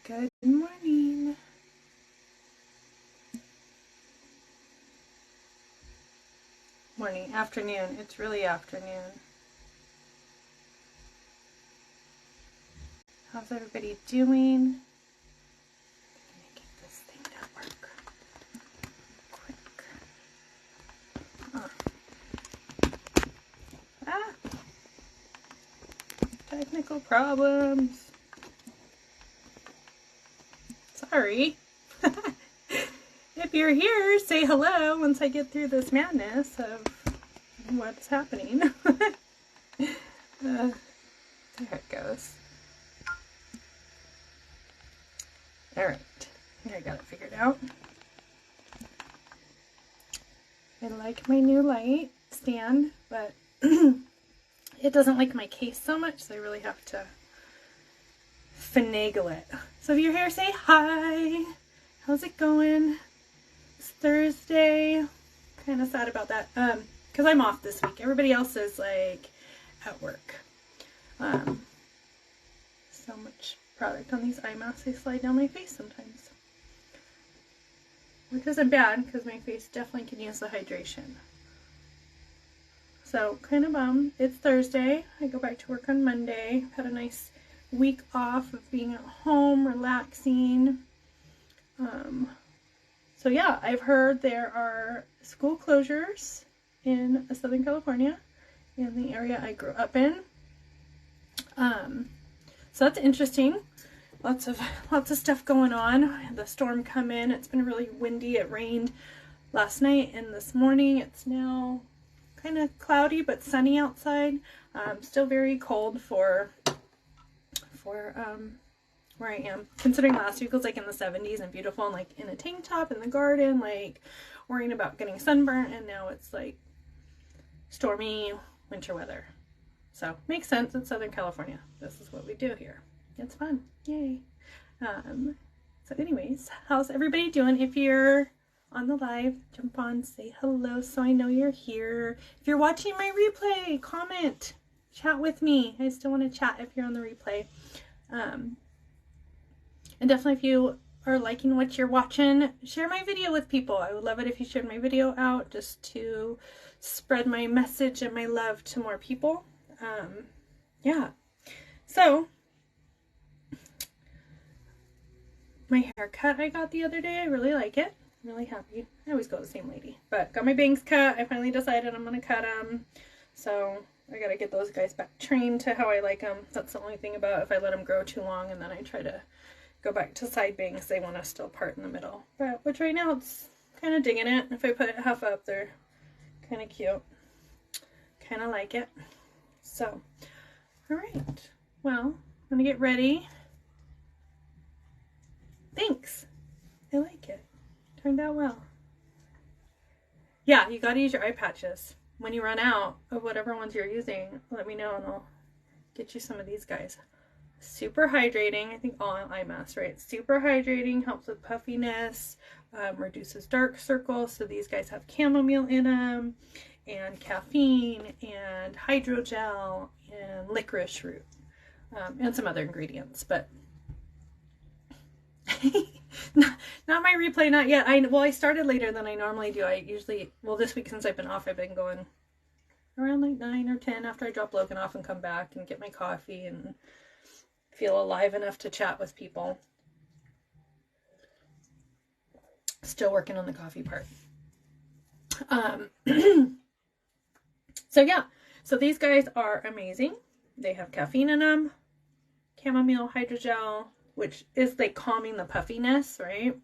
Good morning. Morning, afternoon. It's really afternoon. How's everybody doing? I'm gonna get this thing to work quick. Technical problems. Sorry. If you're here, say hello once I get through this madness of what's happening. There it goes. Alright, I think I got it figured out. I like my new light stand, but it doesn't like my case so much, so I really have to finagle it. So if you're here, say hi. How's it going? It's Thursday. Kind of sad about that, because I'm off this week. Everybody else is like at work. So much product on these eye masks, they slide down my face sometimes, which isn't bad because my face definitely can use the hydration. So kind of bummed. It's Thursday. I go back to work on Monday. Had a nice week off of being at home, relaxing. So yeah, I've heard there are school closures in Southern California, in the area I grew up in. So that's interesting. Lots of stuff going on. I had the storm come in. It's been really windy. It rained last night and this morning. It's now kind of cloudy but sunny outside. Still very cold for where I am. Considering last week was like in the 70s and beautiful and like in a tank top in the garden, like worrying about getting sunburnt, and now it's like stormy winter weather. So makes sense. It's Southern California. This is what we do here. It's fun. Yay. So anyways, how's everybody doing? If you're on the live, jump on, say hello so I know you're here. If you're watching my replay, comment, chat with me. I still want to chat if you're on the replay. And definitely if you are liking what you're watching, share my video with people. I would love it if you shared my video out just to spread my message and my love to more people. Yeah. So my haircut I got the other day, I really like it. I'm really happy. I always go to the same lady, but got my bangs cut. I finally decided I'm gonna cut them. So I gotta get those guys back trained to how I like them. That's the only thing about if I let them grow too long and then I try to go back to side bangs, they want to still part in the middle. But which right now it's kind of digging it. If I put it half up, they're kind of cute. Kind of like it. So, all right. Well, I'm gonna get ready. Thanks. I like it. Turned out well. Yeah, you gotta use your eye patches. When you run out of whatever ones you're using, let me know and I'll get you some of these guys. Super hydrating. I think all eye masks, right? Super hydrating, helps with puffiness, reduces dark circles. So these guys have chamomile in them, and caffeine, and hydrogel, and licorice root, and some other ingredients. But not my replay, not yet. I started later than I normally do. I usually, well, this week since I've been off, I've been going around like 9 or 10 after I drop Logan off and come back and get my coffee and feel alive enough to chat with people. Still working on the coffee part. So yeah, so these guys are amazing. They have caffeine in them, chamomile, hydrogel, which is like calming the puffiness, right?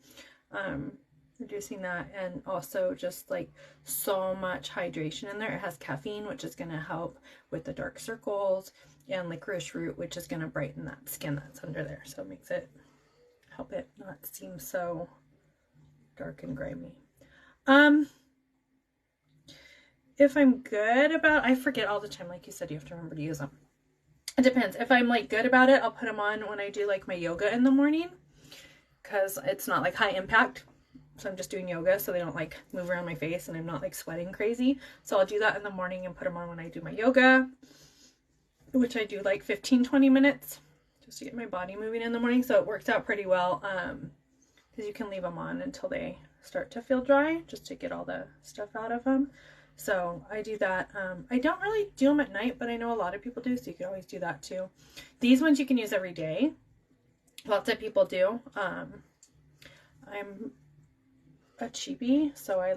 Reducing that, and also just like so much hydration in there. It has caffeine, which is going to help with the dark circles, and licorice root, which is going to brighten that skin that's under there. So it makes it, help it not seem so dark and grimy. If I'm good about, I forget all the time, like you said, you have to remember to use them. It depends. If I'm like good about it, I'll put them on when I do like my yoga in the morning, because it's not like high impact. So I'm just doing yoga, so they don't like move around my face and I'm not like sweating crazy. So I'll do that in the morning and put them on when I do my yoga, which I do like 15-20 minutes just to get my body moving in the morning. So it works out pretty well, because you can leave them on until they start to feel dry, just to get all the stuff out of them. So I do that. I don't really do them at night, but I know a lot of people do, so you can always do that too. These ones you can use every day. Lots of people do. I'm a cheapie, so I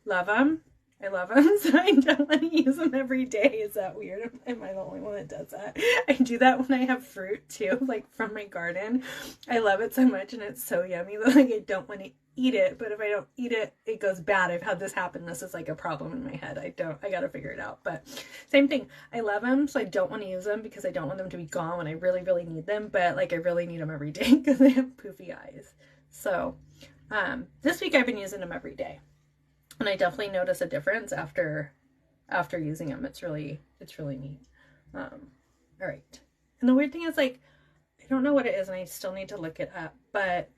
love them. I love them, so I don't want to use them every day. Is that weird? Am I the only one that does that? I do that when I have fruit too, like from my garden. I love it so much and it's so yummy that I don't want to eat it, but if I don't eat it, it goes bad. I've had this happen. This is a problem in my head. I gotta figure it out. But same thing. I love them, so I don't want to use them because I don't want them to be gone when I really, really need them. But I really need them every day because they have poofy eyes. So this week I've been using them every day. And I definitely notice a difference after using them. It's really neat. All right. And the weird thing is I don't know what it is and I still need to look it up. But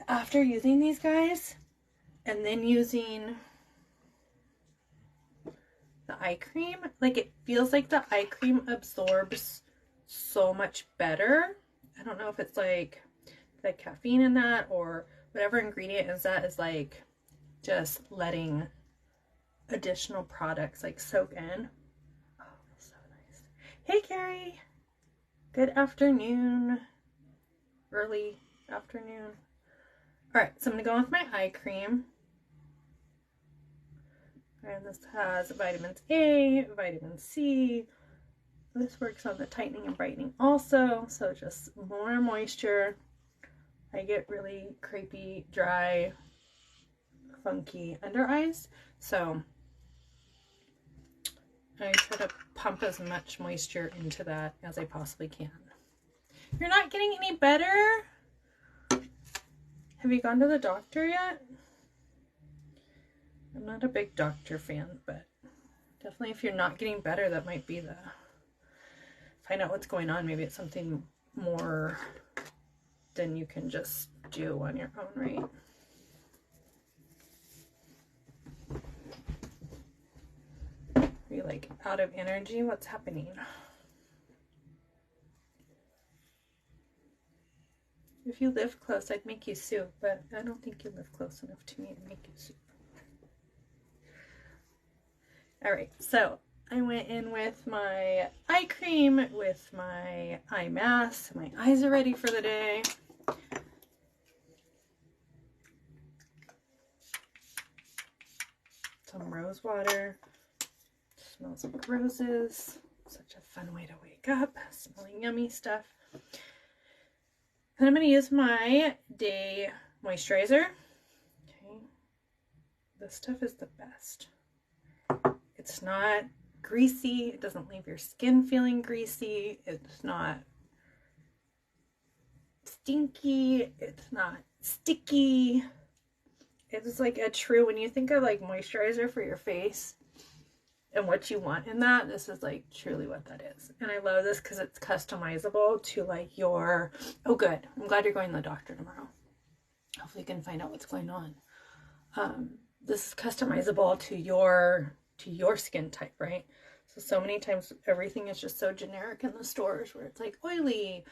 after using these guys and then using the eye cream, it feels like the eye cream absorbs so much better. I don't know if it's the caffeine in that or whatever ingredient is that is just letting additional products soak in. Oh, so nice. Hey Carrie, good afternoon, early afternoon. All right, so I'm gonna go with my eye cream, and this has vitamins A, vitamin C. This works on the tightening and brightening also, so just more moisture. I get really crepey, dry, funky under eyes, so I try to pump as much moisture into that as I possibly can. You're not getting any better? Have you gone to the doctor yet? I'm not a big doctor fan, but definitely if you're not getting better, that might be find out what's going on. Maybe it's something more than you can just do on your own, right? Are you out of energy? What's happening? If you live close, I'd make you soup, but I don't think you live close enough to me to make you soup. All right, so I went in with my eye cream, with my eye mask. My eyes are ready for the day. Some rose water. Smells like roses. Such a fun way to wake up, smelling yummy stuff. And I'm going to use my day moisturizer. Okay. This stuff is the best. It's not greasy. It doesn't leave your skin feeling greasy. It's not stinky. It's not sticky. It's a true, when you think of moisturizer for your face and what you want in that, this is truly what that is. And I love this because it's customizable to your, oh good, I'm glad you're going to the doctor tomorrow. Hopefully you can find out what's going on. This is customizable to your skin type, right? So many times everything is just so generic in the stores where it's oily,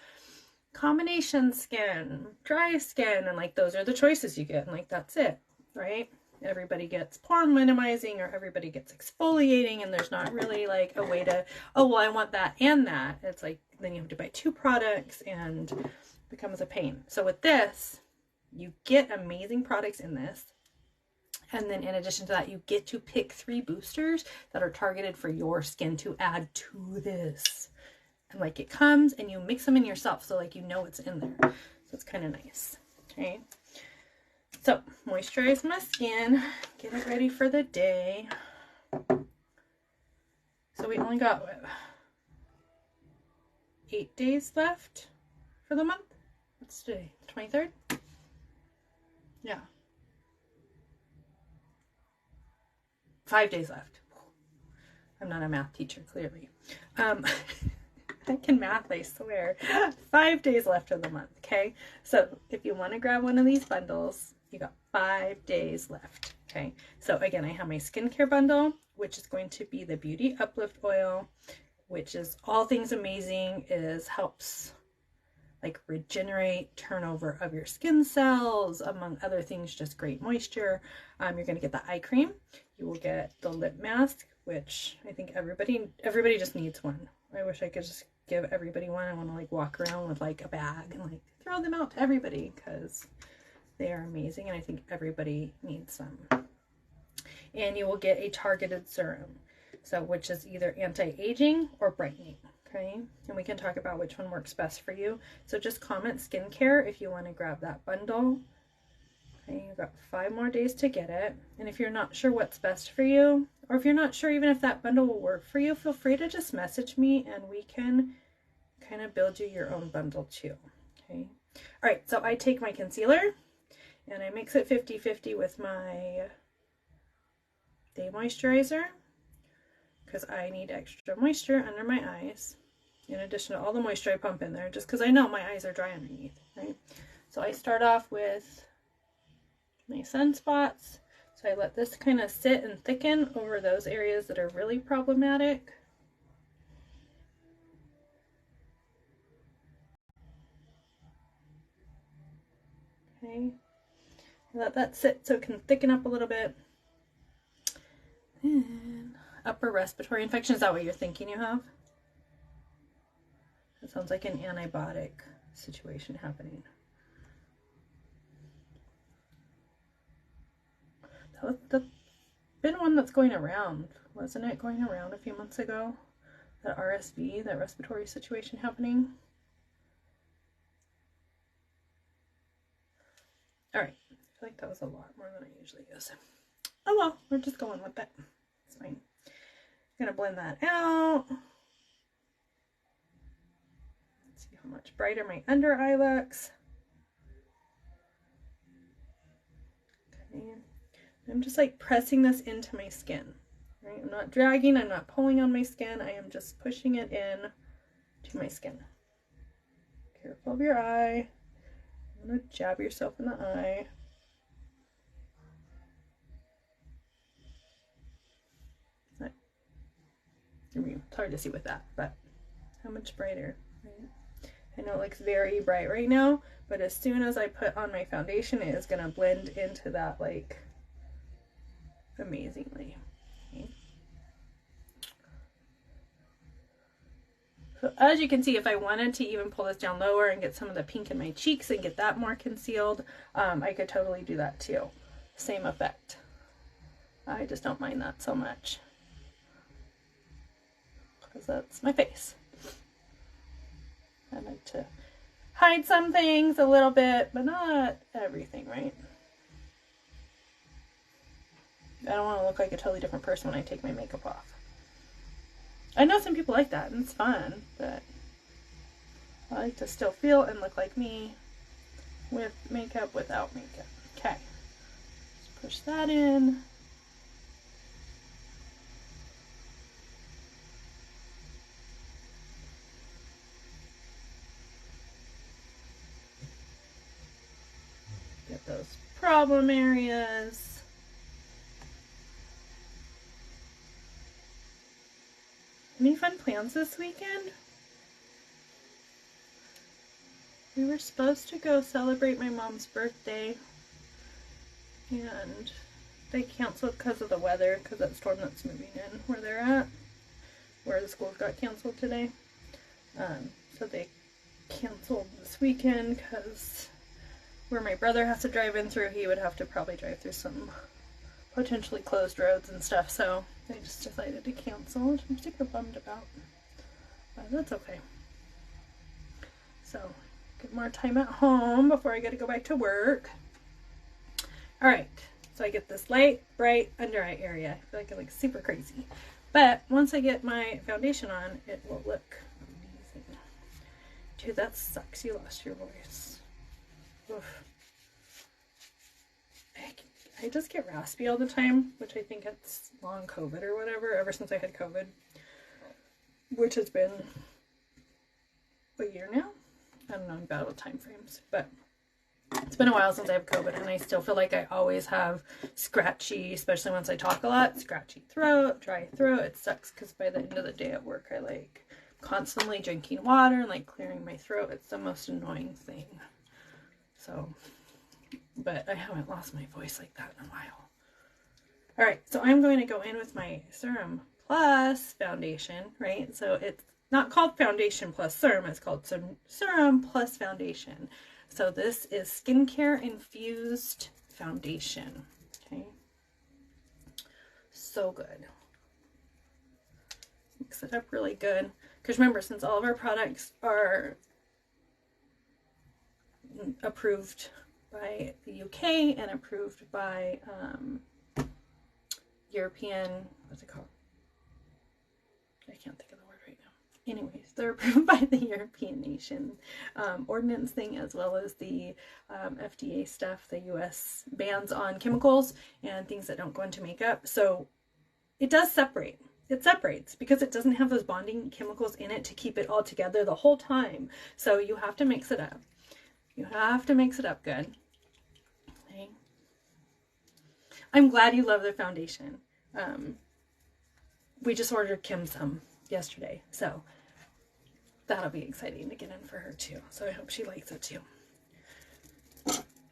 combination skin, dry skin, and those are the choices you get, and that's it, right? Everybody gets pore minimizing or everybody gets exfoliating, and there's not really a way to, oh well, I want that and that. It's then you have to buy 2 products and it becomes a pain. So with this, you get amazing products in this, and then in addition to that, you get to pick 3 boosters that are targeted for your skin to add to this. And it comes and you mix them in yourself, so you know what's in there. So it's kind of nice. Okay. So moisturize my skin, get it ready for the day. So we only got what, 8 days left for the month. What's today? 23rd? Yeah. 5 days left. I'm not a math teacher, clearly. I can math, I swear. 5 days left of the month, okay? So if you want to grab one of these bundles, you got 5 days left, okay? So again, I have my skincare bundle, which is going to be the Beauty Uplift Oil which is all things amazing, is helps like regenerate turnover of your skin cells, among other things, just great moisture. You're going to get the eye cream. You will get the lip mask, which I think everybody just needs one. I wish I could just give everybody one. I want to like walk around with like a bag and like throw them out to everybody because they are amazing and I think everybody needs them. And you will get a targeted serum, so which is either anti-aging or brightening. Okay, and we can talk about which one works best for you. So just comment skincare if you want to grab that bundle. Okay, you've got 5 more days to get it. And if you're not sure what's best for you, or if you're not sure even if that bundle will work for you, feel free to just message me and we can kind of build you your own bundle too. Okay, all right, so I take my concealer and I mix it 50-50 with my day moisturizer because I need extra moisture under my eyes, in addition to all the moisture I pump in there, just because I know my eyes are dry underneath, right? So I start off with my sunspots. So I let this kind of sit and thicken over those areas that are really problematic. Okay, let that sit so it can thicken up a little bit. And upper respiratory infection, is that what you're thinking you have? That sounds like an antibiotic situation happening. That's been one that's going around, wasn't it? Going around a few months ago, that RSV, that respiratory situation happening. All right, I feel like that was a lot more than I usually use. Oh well, we're just going with it. It's fine. I'm gonna blend that out. Let's see how much brighter my under eye looks. Okay. I'm just like pressing this into my skin. Right? I'm not dragging, I'm not pulling on my skin, I am just pushing it in to my skin. Careful of your eye. I'm gonna jab yourself in the eye. I mean, it's hard to see with that, but how much brighter, right? I know it looks very bright right now, but as soon as I put on my foundation, it is gonna blend into that like amazingly. Okay. So as you can see, if I wanted to even pull this down lower and get some of the pink in my cheeks and get that more concealed, I could totally do that too. Same effect. I just don't mind that so much because that's my face. I like to hide some things a little bit, but not everything, right? I don't want to look like a totally different person when I take my makeup off. I know some people like that, and it's fun, but I like to still feel and look like me with makeup, without makeup. Okay, let's push that in. Get those problem areas. Any fun plans this weekend? We were supposed to go celebrate my mom's birthday, and they canceled because of the weather, because that storm that's moving in where they're at, where the schools got canceled today. So they canceled this weekend because where my brother has to drive in through, he would have to probably drive through some potentially closed roads and stuff, so they just decided to cancel, which I'm super bummed about, but that's okay. So get more time at home before I gotta go back to work. All right, so I get this light, bright under eye area. I feel like I look super crazy, but once I get my foundation on, it will look amazing. Dude, that sucks. You lost your voice. Oof. I just get raspy all the time, which I think it's long COVID or whatever, ever since I had COVID, which has been a year now. I don't know, I'm bad with time frames, but It's been a while since I have COVID, and I still feel like I always have scratchy, especially once I talk a lot, scratchy throat, dry throat. It sucks because by the end of the day at work, I like constantly drinking water and like clearing my throat. It's the most annoying thing. So, but I haven't lost my voice like that in a while. All right, so I'm going to go in with my Serum Plus foundation, right? So it's not called Foundation Plus Serum, it's called Serum Plus Foundation. So this is skincare infused foundation, okay? So good. Mix it up really good. Because remember, since all of our products are approved by the UK and approved by European, what's it called? I can't think of the word right now. Anyways, they're approved by the European nation ordinance thing, as well as the FDA stuff, the US bans on chemicals and things that don't go into makeup. So it does separate. It separates because it doesn't have those bonding chemicals in it to keep it all together the whole time. So you have to mix it up. You have to mix it up good. Okay. I'm glad you love the foundation. We just ordered Kim some yesterday, so that'll be exciting to get in for her too. So I hope she likes it too.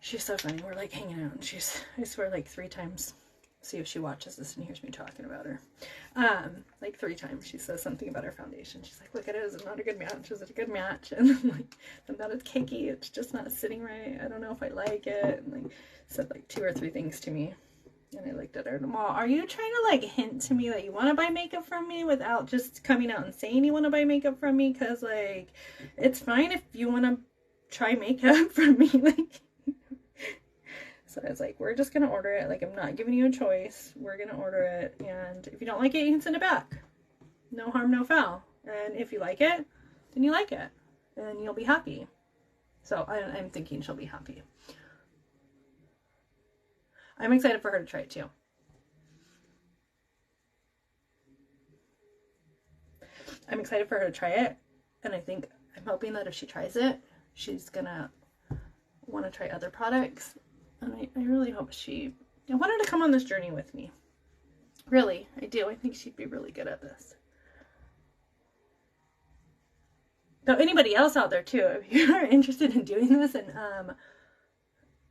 She's so funny. We're like hanging out, and she's, I swear, like 3 times. See if she watches this and hears me talking about her. Like 3 times she says something about her foundation. She's like, look at it, is it not a good match? Is it a good match? And I'm like, I'm not as cakey, it's just not sitting right. I don't know if I like it. And like said like 2 or 3 things to me. And I looked at her and I'm all, are you trying to like hint to me that you want to buy makeup from me without just coming out and saying you want to buy makeup from me? Because like, it's fine if you want to try makeup from me. Like, so I was like, we're just going to order it. Like, I'm not giving you a choice. We're going to order it. And if you don't like it, you can send it back. No harm, no foul. And if you like it, then you like it. And you'll be happy. So I'm thinking she'll be happy. I'm excited for her to try it too. I'm excited for her to try it. And I'm hoping that if she tries it, she's going to want to try other products. And I really hope I want her to come on this journey with me. Really, I do. I think she'd be really good at this. So anybody else out there too, if you're interested in doing this, and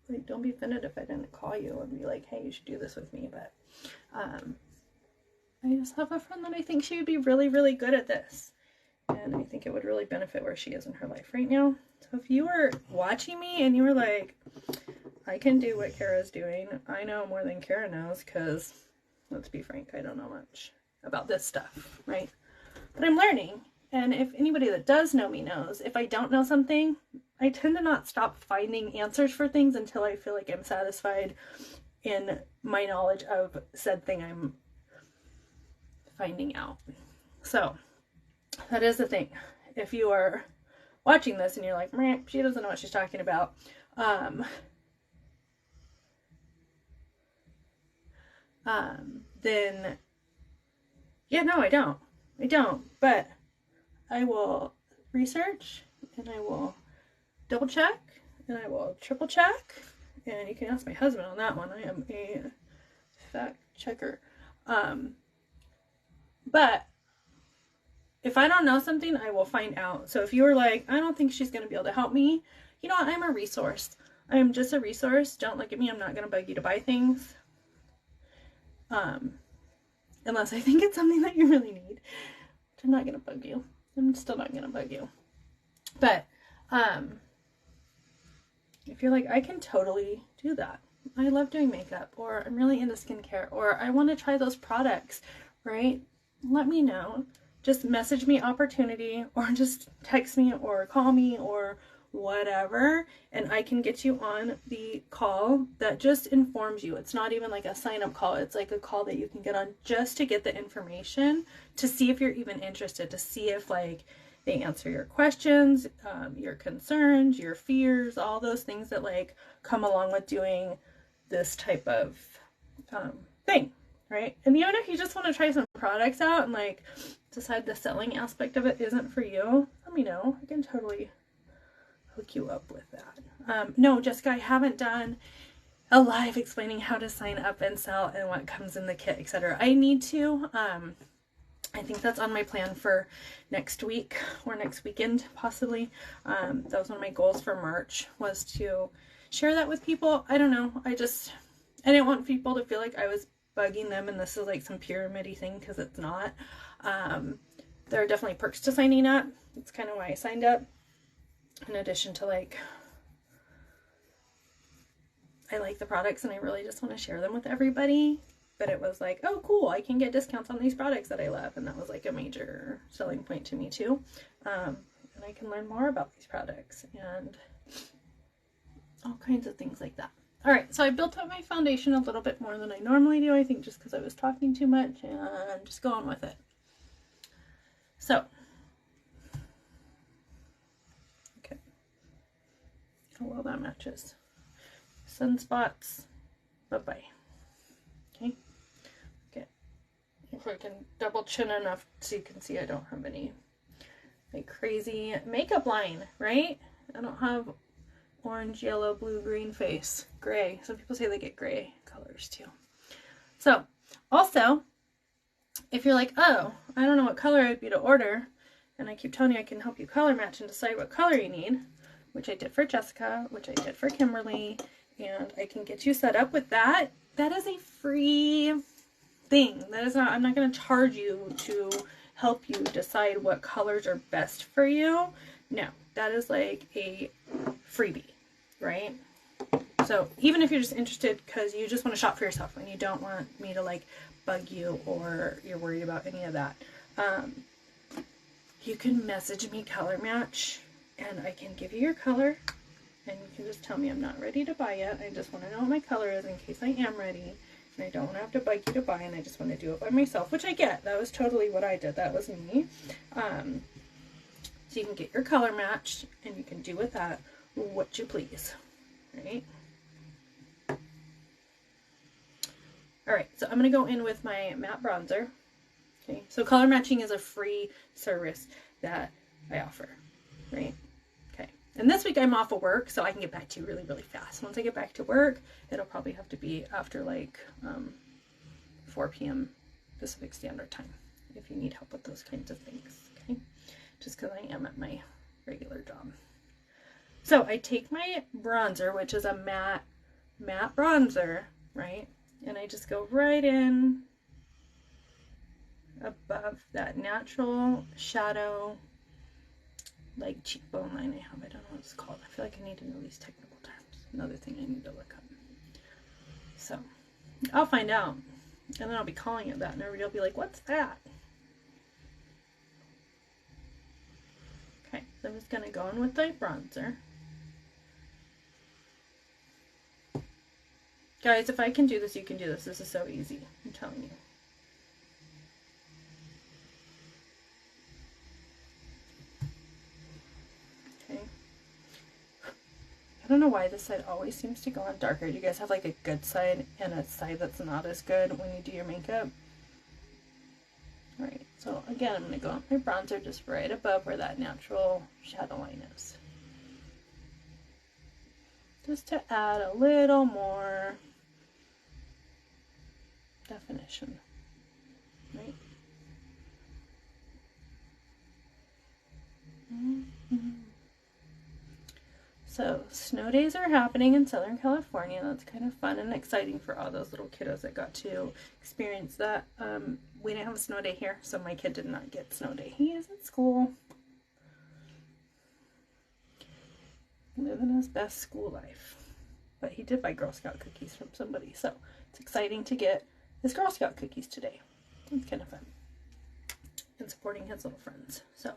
like, don't be offended if I didn't call you and be like, hey, you should do this with me. But I just have a friend that I think she would be really, really good at this. And I think it would really benefit where she is in her life right now. So if you were watching me and you were like, I can do what Kara's doing, I know more than Kara knows, because let's be frank, I don't know much about this stuff, right? But I'm learning. And if anybody that does know me knows, if I don't know something, I tend to not stop finding answers for things until I feel like I'm satisfied in my knowledge of said thing I'm finding out. So that is the thing. If you are watching this and you're like, meh, she doesn't know what she's talking about, then yeah, no, I don't, but I will research and I will double check and I will triple check, and you can ask my husband on that one. I am a fact checker. But if I don't know something, I will find out. So if you were like, I don't think she's going to be able to help me, you know what? I'm a resource. I am just a resource. Don't look at me. I'm not going to bug you to buy things. Unless I think it's something that you really need. I'm not going to bug you. I'm still not going to bug you. But, if you're like, I can totally do that. I love doing makeup, or I'm really into skincare, or I want to try those products, right? Let me know. Just message me opportunity, or just text me or call me or whatever, and I can get you on the call that just informs you. It's not even like a sign-up call. It's like a call that you can get on just to get the information, to see if you're even interested, to see if like they answer your questions, your concerns, your fears, all those things that like come along with doing this type of thing, right? And even if you just want to try some products out and like decide the selling aspect of it isn't for you, let me know. I can totally hook you up with that. No, Jessica, I haven't done a live explaining how to sign up and sell and what comes in the kit, etc. I need to. I think that's on my plan for next week or next weekend, possibly. That was one of my goals for March, was to share that with people. I don't know. I didn't want people to feel like I was bugging them and this is like some pyramid-y thing, because it's not. There are definitely perks to signing up. That's kind of why I signed up. In addition to, like, I like the products and I really just want to share them with everybody. But it was like, oh, cool, I can get discounts on these products that I love. And that was like a major selling point to me too. And I can learn more about these products and all kinds of things like that. All right, so I built up my foundation a little bit more than I normally do, I think just because I was talking too much, and I'm just going with it. So, okay. Oh, well, that matches. Sunspots, bye-bye. Okay. If I can double chin enough so you can see I don't have any like crazy makeup line, right? I don't have orange, yellow, blue, green face, gray. Some people say they get gray colors too. So also, if you're like, oh, I don't know what color I'd be to order, and I keep telling you I can help you color match and decide what color you need, which I did for Jessica, which I did for Kimberly, and I can get you set up with that. That is a free thing. That is not, I'm not going to charge you to help you decide what colors are best for you. No, that is like a freebie, right? So even if you're just interested because you just want to shop for yourself and you don't want me to like bug you or you're worried about any of that, you can message me color match and I can give you your color and you can just tell me I'm not ready to buy yet. I just want to know what my color is in case I am ready. And I don't want to have to bug you to buy, and I just want to do it by myself, which I get. That was totally what I did. That was me. So you can get your color matched, and you can do with that what you please, right? All right, so I'm going to go in with my matte bronzer. Okay, so color matching is a free service that I offer, right? Okay, and this week I'm off of work, so I can get back to you really, really fast. Once I get back to work, it'll probably have to be after like 4 p.m. Pacific Standard Time if you need help with those kinds of things, okay? Just because I am at my regular job. So I take my bronzer, which is a matte bronzer, right? And I just go right in above that natural shadow, like cheekbone line I have. I don't know what it's called. I feel like I need to know these technical terms. Another thing I need to look up. So I'll find out. And then I'll be calling it that. And everybody will be like, what's that? Okay, so I'm just going to go in with the bronzer. Guys, if I can do this, you can do this. This is so easy. I'm telling you. Okay. I don't know why this side always seems to go on darker. Do you guys have like a good side and a side that's not as good when you do your makeup? Alright, so again, I'm going to go on my bronzer just right above where that natural shadow line is. Just to add a little more definition, right? So snow days are happening in Southern California. That's kind of fun and exciting for all those little kiddos that got to experience that. We didn't have a snow day here, so my kid did not get snow day. He is at school, living his best school life. But he did buy Girl Scout cookies from somebody, so it's exciting to get his Girl Scout cookies today. It's kind of fun. And supporting his little friends. So,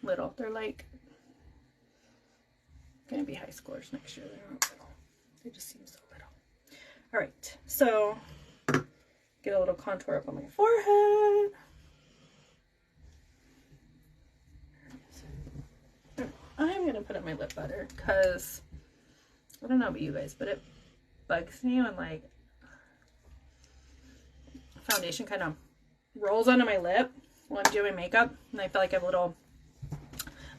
little. They're like going to be high schoolers next year. They're not little. They just seem so little. Alright, so get a little contour up on my forehead. I'm going to put up my lip butter because I don't know about you guys, but it bugs me when like foundation kind of rolls onto my lip while I'm doing makeup, and I feel like I have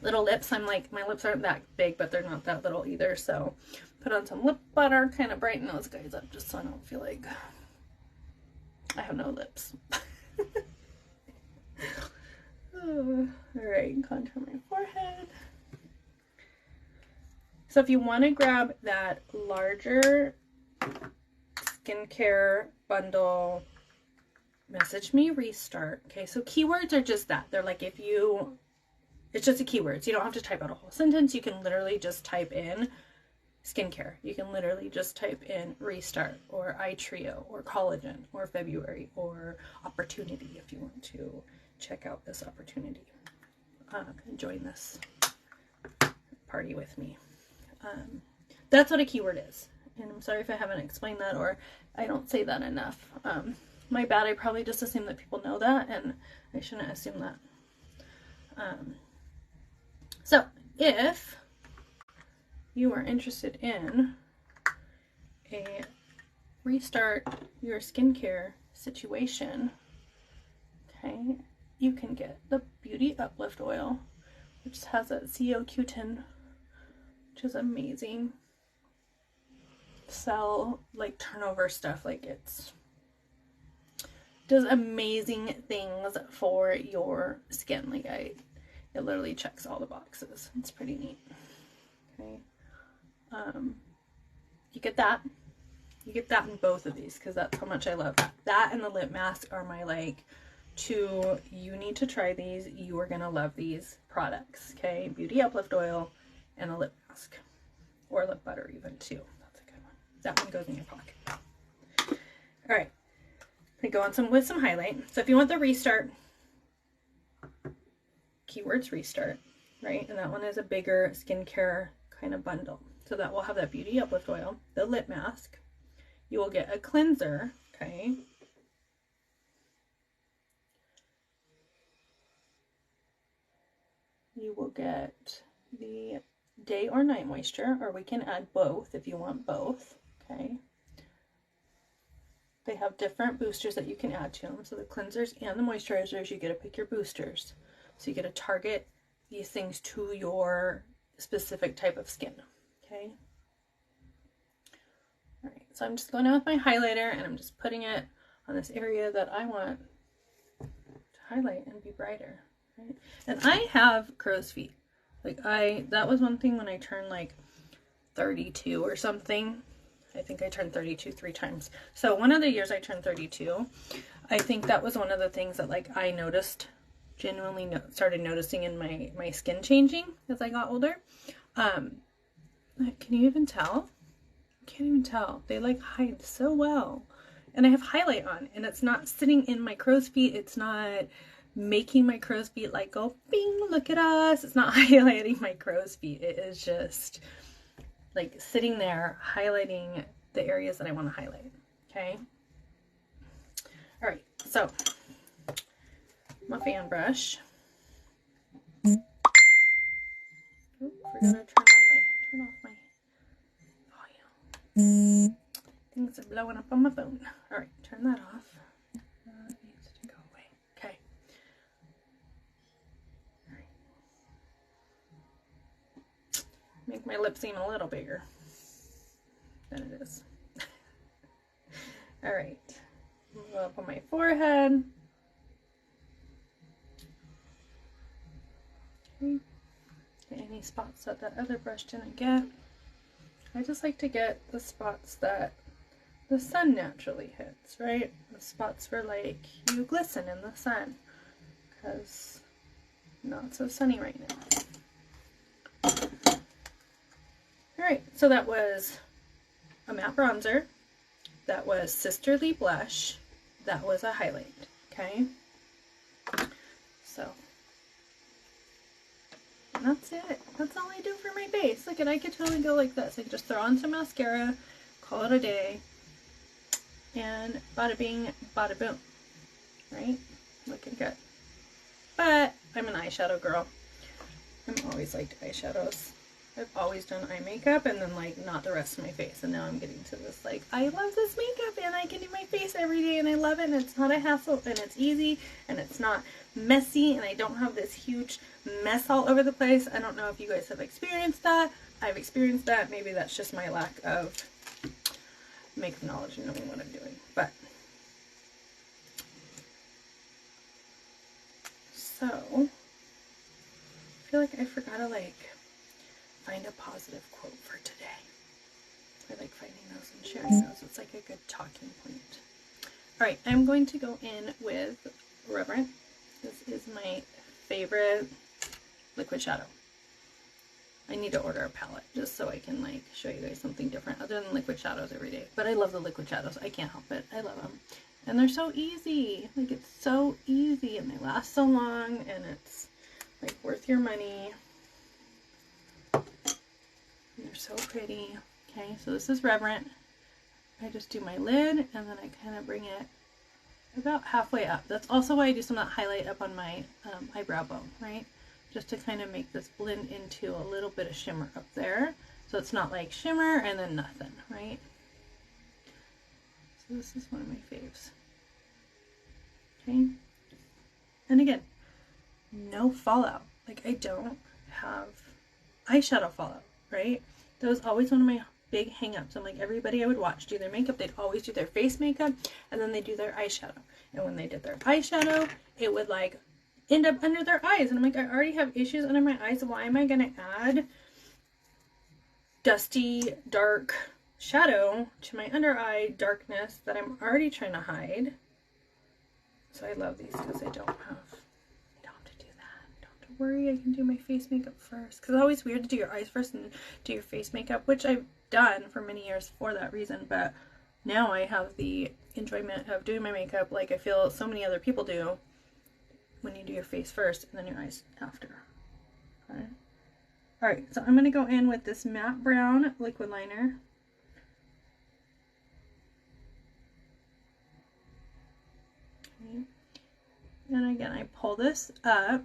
little lips. I'm like, my lips aren't that big, but they're not that little either. So put on some lip butter, kind of brighten those guys up just so I don't feel like I have no lips. Oh, all right, contour my forehead. So if you want to grab that larger skincare bundle, message me restart. Okay, so keywords are just that. They're like, it's just a keywords. You don't have to type out a whole sentence. You can literally just type in skincare. You can literally just type in restart or eye trio or collagen or February or opportunity if you want to check out this opportunity. Join this party with me. That's what a keyword is. And I'm sorry if I haven't explained that or I don't say that enough. My bad, I probably just assume that people know that and I shouldn't assume that. So if you are interested in a restart your skincare situation, okay, you can get the Beauty Uplift Oil, which has that CoQ10, which is amazing. Cell like turnover stuff, like does amazing things for your skin. Like it literally checks all the boxes. It's pretty neat. Okay. You get that. You get that in both of these because that's how much I love that. That and the lip mask are my like two. You need to try these. You are gonna love these products. Okay, Beauty Uplift Oil and a lip mask or lip butter even too. That's a good one. That one goes in your pocket. All right, I'm gonna go on with some highlight. So if you want the restart, keywords restart, right? And that one is a bigger skincare kind of bundle. So that will have that Beauty Uplift Oil, the lip mask. You will get a cleanser, okay? You will get the day or night moisture, or we can add both if you want both, okay? They have different boosters that you can add to them. So the cleansers and the moisturizers, you get to pick your boosters. So you get to target these things to your specific type of skin, okay? All right, so I'm just going in with my highlighter and I'm just putting it on this area that I want to highlight and be brighter, right? And I have crow's feet. Like that was one thing when I turned like 32 or something. I think I turned 32 3 times. So one of the years I turned 32, I think that was one of the things that like I noticed, genuinely started noticing in my skin changing as I got older. Can you even tell? Can't even tell. They like hide so well. And I have highlight on and it's not sitting in my crow's feet. It's not making my crow's feet like go bing, look at us. It's not highlighting my crow's feet. It is just like sitting there highlighting the areas that I want to highlight. Okay. All right. So my fan brush. Oh, forgot to turn off my volume. Things are blowing up on my phone. All right, turn that off. That needs to go away. Okay. All right. Make my lip seem a little bigger than it is. All right. Go up on my forehead. Okay. Get any spots that other brush didn't get. I just like to get the spots that the sun naturally hits, right? The spots where like you glisten in the sun because not so sunny right now. All right, so that was a matte bronzer, that was Sisterly blush, that was a highlight, okay? So that's it. That's all I do for my base. Look, I could totally go like this. I could just throw on some mascara, call it a day, and bada bing, bada boom, right? Looking good. But I'm an eyeshadow girl. I'm always liked eyeshadows. I've always done eye makeup and then like not the rest of my face, and now I'm getting to this like I love this makeup and I can do my face every day and I love it and it's not a hassle and it's easy and it's not messy and I don't have this huge mess all over the place. I don't know if you guys have experienced that. I've experienced that. Maybe that's just my lack of makeup knowledge and knowing what I'm doing. But so I feel like I forgot to like find a positive quote for today. I like finding those and sharing those. It's like a good talking point. All right, I'm going to go in with Reverent. This is my favorite liquid shadow. I need to order a palette just so I can like show you guys something different other than liquid shadows every day. But I love the liquid shadows. I can't help it. I love them. And they're so easy. Like it's so easy and they last so long and it's like worth your money. They're so pretty. Okay, so this is Reverent. I just do my lid and then I kind of bring it about halfway up. That's also why I do some of that highlight up on my eyebrow bone, right? Just to kind of make this blend into a little bit of shimmer up there. So it's not like shimmer and then nothing, right? So this is one of my faves. Okay. And again, no fallout. Like I don't have eyeshadow fallout, right? That was always one of my big hang-ups. I'm like, everybody I would watch do their makeup, they'd always do their face makeup and then they do their eyeshadow. And when they did their eyeshadow, it would like end up under their eyes. And I'm like, I already have issues under my eyes. Why am I going to add dusty, dark shadow to my under eye darkness that I'm already trying to hide? So I love these because I don't have to do that. Don't have to worry. I can do my face makeup first. Because it's always weird to do your eyes first and do your face makeup, which I've done for many years for that reason. But now I have the enjoyment of doing my makeup like I feel so many other people do, when you do your face first and then your eyes after. Okay. All right, so I'm going to go in with this matte brown liquid liner. Okay. And again, I pull this up,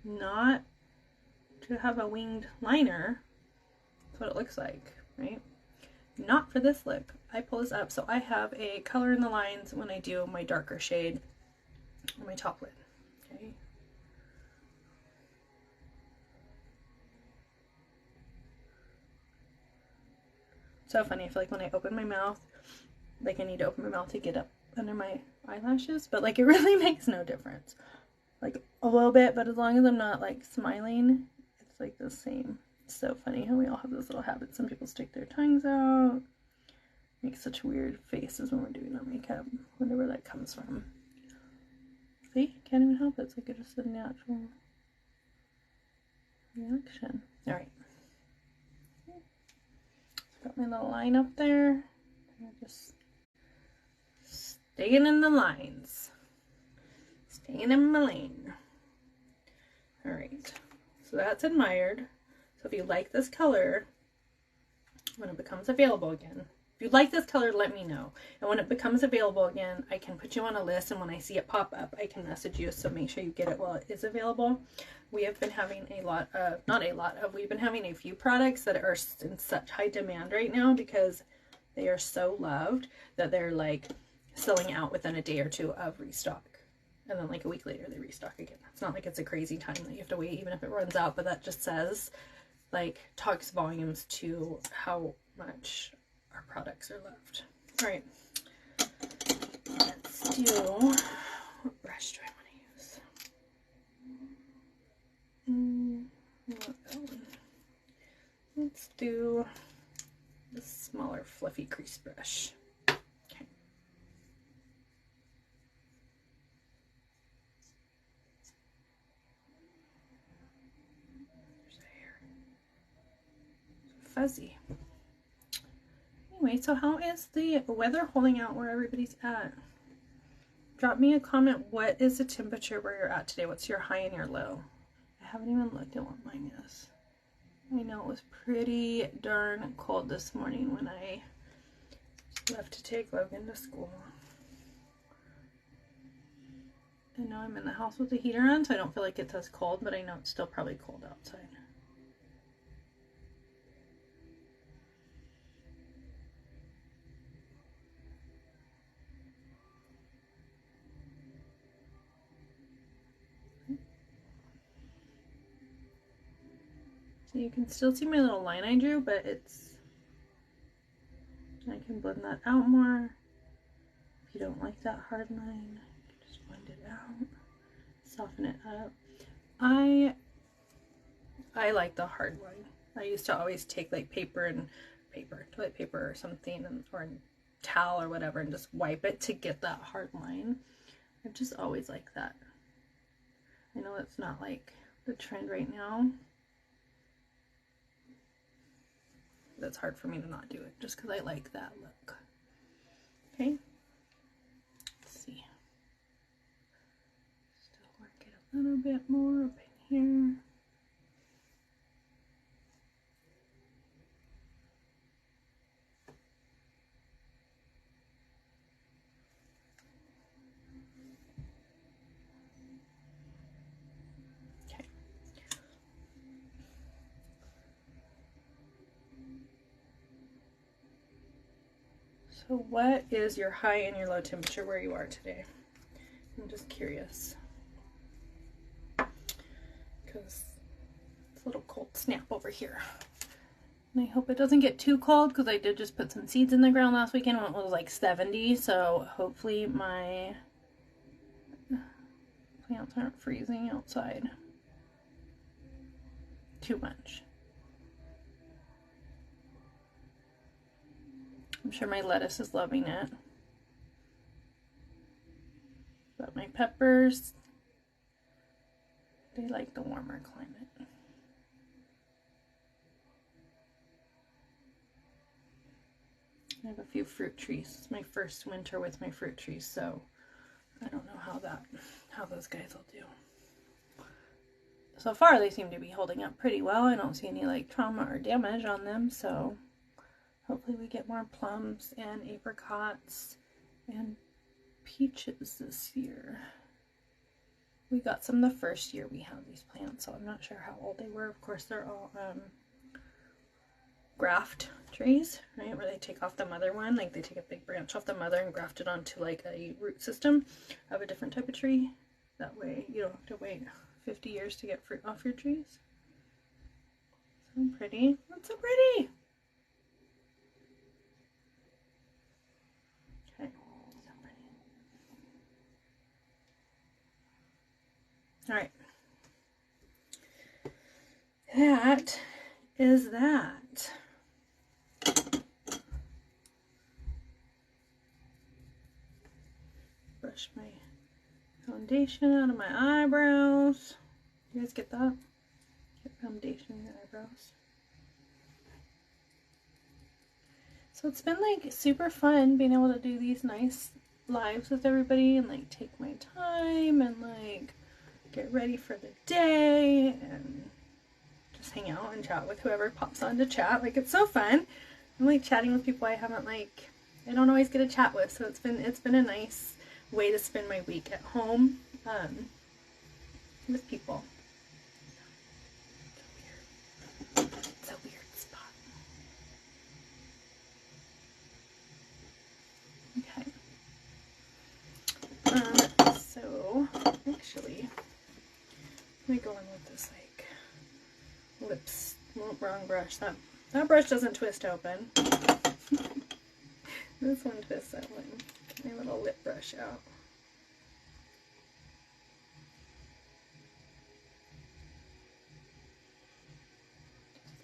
not to have a winged liner. That's what it looks like, right? Not for this look. I pull this up so I have a color in the lines when I do my darker shade on my top lid. Okay. So funny. I feel like when I open my mouth, like I need to open my mouth to get up under my eyelashes, but like it really makes no difference. Like a little bit, but as long as I'm not like smiling, it's like the same. It's so funny how we all have this little habit. Some people stick their tongues out, make such weird faces when we're doing our makeup. Wonder where that comes from. See? Can't even help it. It's like it's just a natural reaction. Alright. Got my little line up there. I'm just staying in the lines. Staying in my lane. Alright. So that's admired. So if you like this color, when it becomes available again, if you like this color, let me know. And when it becomes available again, I can put you on a list, and when I see it pop up, I can message you, so make sure you get it while it is available. We have been having we've been having a few products that are in such high demand right now because they are so loved that they're like selling out within a day or two of restock. And then like a week later, they restock again. It's not like it's a crazy time that you have to wait, even if it runs out, but that just says, like, talks volumes to how much our products are loved. All right, let's do, what brush do I want to use? Let's do the smaller fluffy crease brush. Okay. There's a hair. Fuzzy. Anyway, so how is the weather holding out where everybody's at? Drop me a comment. What is the temperature where you're at today? What's your high and your low? I haven't even looked at what mine is. I know it was pretty darn cold this morning when I left to take Logan to school. And now I'm in the house with the heater on, so I don't feel like it's as cold, but I know it's still probably cold outside. So you can still see my little line I drew, but I can blend that out more. If you don't like that hard line, you can just blend it out, soften it up. I like the hard line. I used to always take like toilet paper or something, or a towel or whatever, and just wipe it to get that hard line. I've just always liked that. I know it's not like the trend right now. That's hard for me to not do it just because I like that look. Okay. Let's see. Still work it a little bit more up in here. So what is your high and your low temperature where you are today? I'm just curious. Because it's a little cold snap over here. And I hope it doesn't get too cold because I did just put some seeds in the ground last weekend when it was like 70. So hopefully my plants aren't freezing outside too much. I'm sure my lettuce is loving it. But my peppers, they like the warmer climate. I have a few fruit trees. It's my first winter with my fruit trees, so I don't know how those guys will do. So far they seem to be holding up pretty well. I don't see any like trauma or damage on them, so hopefully we get more plums and apricots and peaches this year. We got some the first year we had these plants, so I'm not sure how old they were. Of course, they're all graft trees, right? Where they take off the mother one, like they take a big branch off the mother and graft it onto like a root system of a different type of tree. That way you don't have to wait 50 years to get fruit off your trees. So pretty. That's so pretty. Okay, so pretty. All right. That is that. Brush my foundation out of my eyebrows. You guys get that? Get foundation in your eyebrows. So it's been like super fun being able to do these nice lives with everybody and like take my time and like get ready for the day and just hang out and chat with whoever pops on to chat. Like it's so fun. I'm like chatting with people I don't always get to chat with, so it's been a nice way to spend my week at home with people. It's a weird spot. Okay. So actually, let me go in with this like lips. Wrong brush. That brush doesn't twist open. This one twists open. Get my little lip brush out.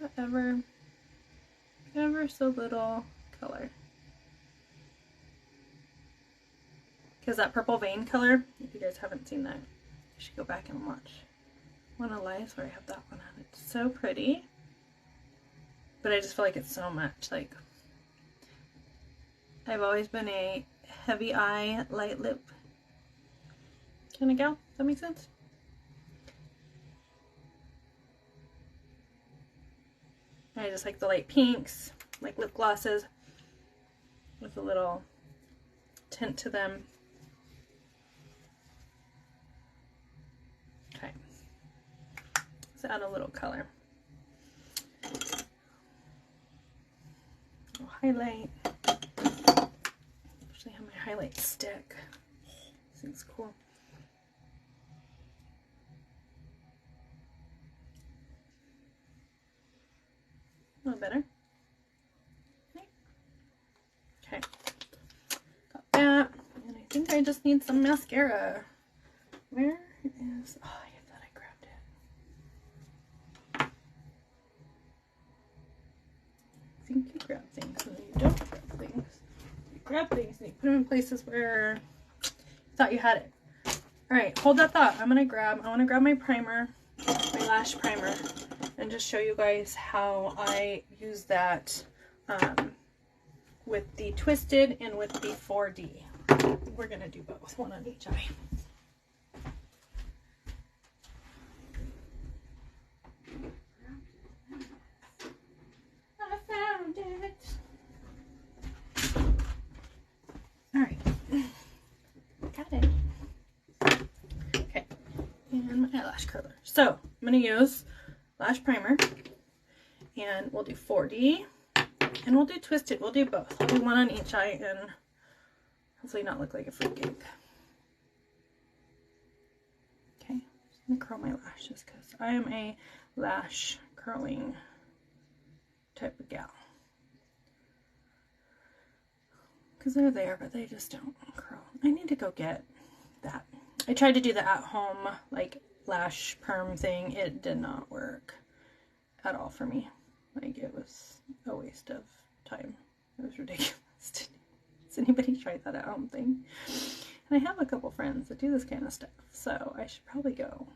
Just that ever so little color. Because that purple vein color, if you guys haven't seen that, you should go back and watch One of Lives where I have that one on. It's so pretty. But I just feel like it's so much. Like, I've always been a heavy eye, light lip kind of gal. Does that make sense? I just like the light pinks, like lip glosses with a little tint to them. Okay. Let's add a little color. I'll highlight. Actually have my highlight stick. This thing's cool. little better. Okay. Got that. And I think I just need some mascara. Where is... Oh, I thought I grabbed it. I think you grab things and then you don't grab things. You grab things and you put them in places where you thought you had it. Alright, hold that thought. I want to grab my primer, my lash primer, and just show you guys how I use that with the Twisted and with the 4D. We're going to do both, one on each eye. I found it. Alright. Got it. Okay. And my eyelash curler. So, I'm going to use lash primer. And we'll do 4D. And we'll do Twisted. We'll do both. I'll do one on each eye and hopefully not look like a fruitcake. Okay. I'm just going to curl my lashes because I am a lash curling type of gal. Because they're there, but they just don't curl. I need to go get that. I tried to do the at-home, like, lash perm thing. It did not work at all for me. Like, it was a waste of time. It was ridiculous. Has anybody tried that at-home thing? And I have a couple friends that do this kind of stuff, so I should probably go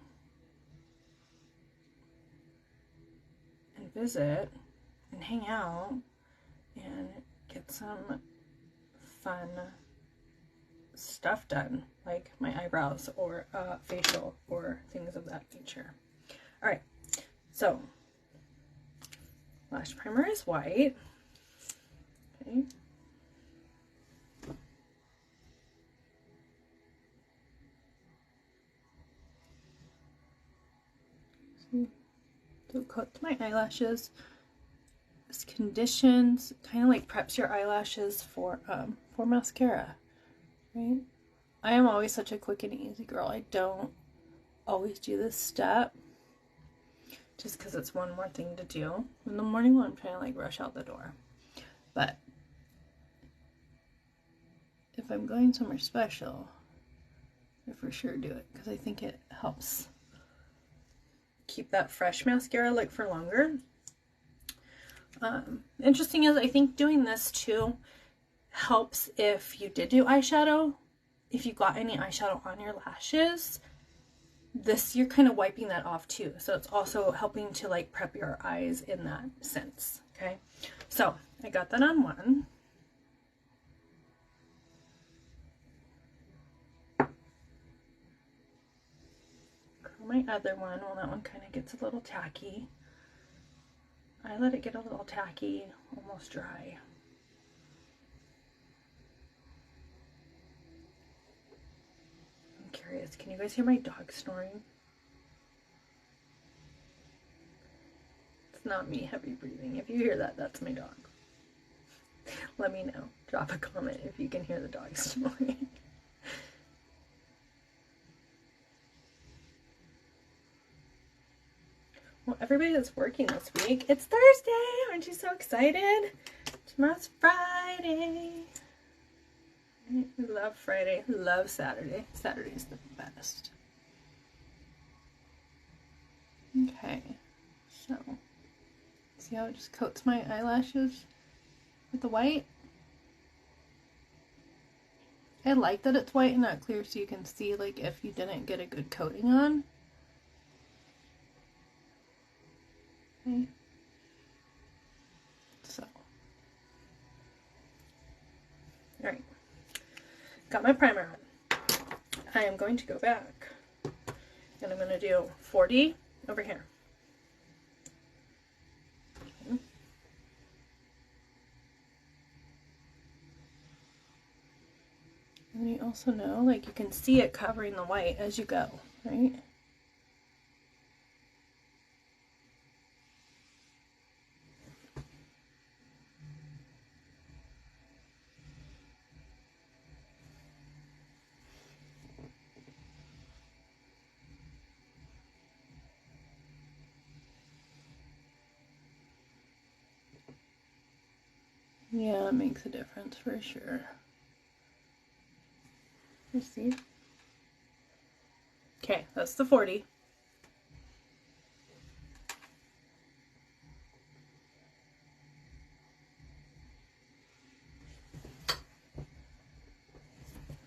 and visit and hang out and get some fun stuff done, like my eyebrows or facial or things of that nature. All right, so lash primer is white. Okay. So coat my eyelashes. This conditions, kind of like preps your eyelashes for mascara, right? I am always such a quick and easy girl. I don't always do this step just because it's one more thing to do in the morning when I'm trying to like rush out the door. But if I'm going somewhere special, I for sure do it because I think it helps keep that fresh mascara like for longer. Interesting is I think doing this too helps if you did do eyeshadow. If you got any eyeshadow on your lashes, this you're kind of wiping that off too. So it's also helping to like prep your eyes in that sense. Okay, so I got that on one. Curl my other one. Well, that one kind of gets a little tacky. I let it get a little tacky, almost dry. I'm curious, can you guys hear my dog snoring? It's not me heavy breathing. If you hear that, that's my dog. Let me know. Drop a comment if you can hear the dog snoring. Well, everybody that's working this week, it's Thursday. Aren't you so excited? Tomorrow's Friday. We love Friday. We love Saturday. Saturday's the best. Okay, so see how it just coats my eyelashes with the white? I like that it's white and not clear so you can see like if you didn't get a good coating on. Okay. So, all right, got my primer on. I am going to go back and I'm going to do 4D over here. Okay. And you also know, like you can see it covering the white as you go, right? Yeah, it makes a difference for sure. You see? Okay, that's the 40.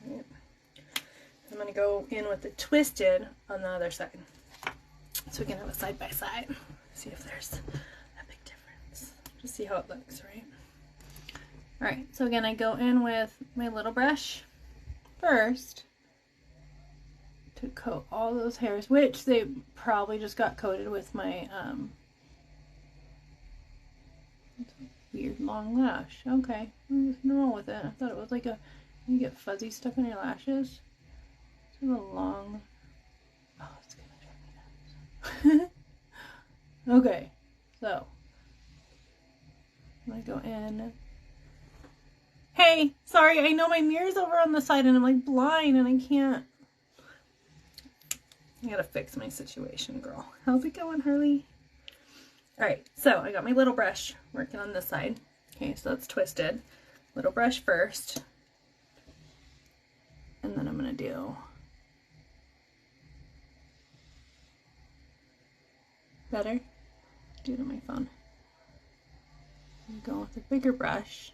Right. I'm going to go in with the twisted on the other side. So we can have a side by side. See if there's a big difference. Just see how it looks, right? Alright, so again, I go in with my little brush first to coat all those hairs, which they probably just got coated with my weird long lash. Okay, there's nothing wrong with it. I thought it was like you get fuzzy stuff in your lashes. It's a little long. Oh, it's gonna drive me nuts. Okay, so I'm gonna go in. Hey, sorry, I know my mirror's over on the side and I'm like blind and I can't. I gotta fix my situation, girl. How's it going, Harley? Alright, so I got my little brush working on this side. Okay, so it's twisted. Little brush first. And then I'm gonna do better. Do it on my phone. I'm going with a bigger brush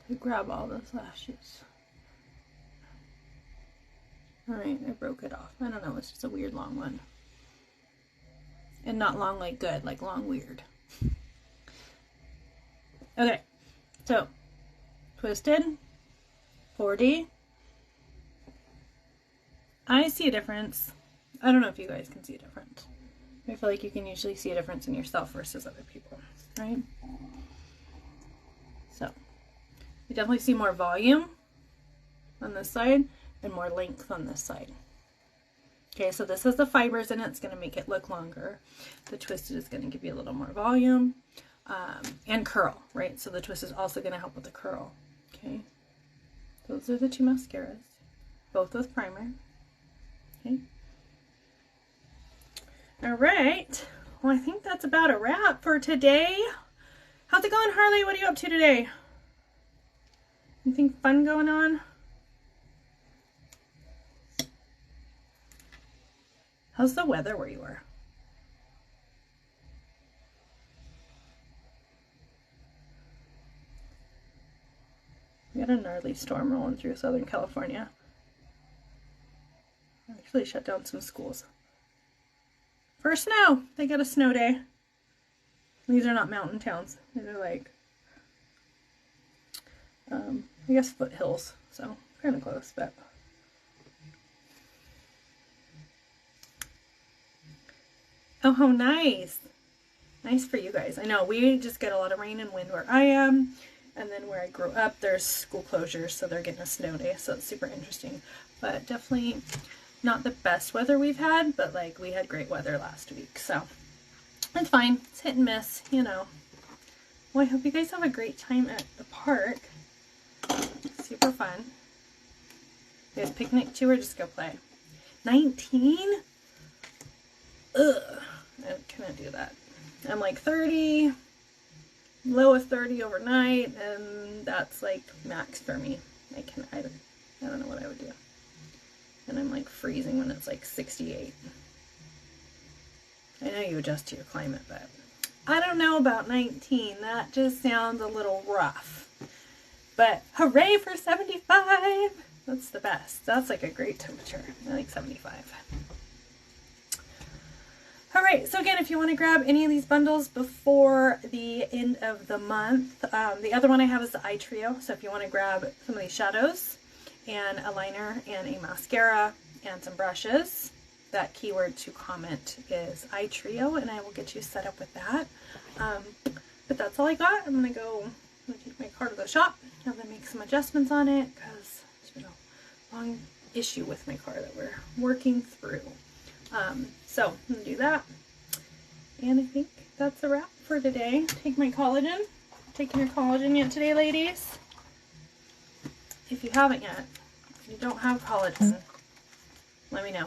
to grab all those lashes. Alright, I broke it off. I don't know, it's just a weird long one. And not long like good, like long weird. Okay, so twisted, 40. I see a difference. I don't know if you guys can see a difference. I feel like you can usually see a difference in yourself versus other people, right? So, you definitely see more volume on this side and more length on this side. Okay, so this has the fibers in it. It's going to make it look longer. The twisted is going to give you a little more volume and curl, right? So the twist is also going to help with the curl. Okay, those are the two mascaras, both with primer. Okay. All right. Well, I think that's about a wrap for today. How's it going, Harley? What are you up to today? Anything fun going on? How's the weather where you are? We got a gnarly storm rolling through Southern California. Actually shut down some schools. For snow! They got a snow day. These are not mountain towns. These are like, I guess foothills. So, kind of close, but... Oh, how nice. Nice for you guys. I know, we just get a lot of rain and wind where I am. And then where I grew up, there's school closures, so they're getting a snow day. So it's super interesting. But definitely not the best weather we've had, but like we had great weather last week. So it's fine. It's hit and miss, you know. Well, I hope you guys have a great time at the park. Super fun. You guys picnic too or just go play? 19? Ugh. I couldn't do that. I'm like 30, low of 30 overnight, and that's like max for me. I don't know what I would do. And I'm like freezing when it's like 68. I know you adjust to your climate, but I don't know about 19. That just sounds a little rough. But hooray for 75! That's the best. That's like a great temperature. I like 75. Alright, so again, if you want to grab any of these bundles before the end of the month, the other one I have is the eye trio. So if you want to grab some of these shadows and a liner and a mascara and some brushes, that keyword to comment is eye trio, and I will get you set up with that. But that's all I got. I'm going to take my car to the shop and then make some adjustments on it because there's been a long issue with my car that we're working through. So I'm going to do that. And I think that's a wrap for today. Take my collagen. Taking your collagen yet today, ladies? If you haven't yet, if you don't have collagen, let me know.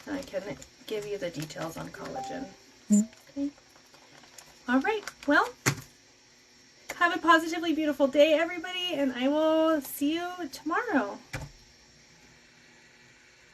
And I can give you the details on collagen. Okay. Alright, well, Have a positively beautiful day, everybody, and I will see you tomorrow.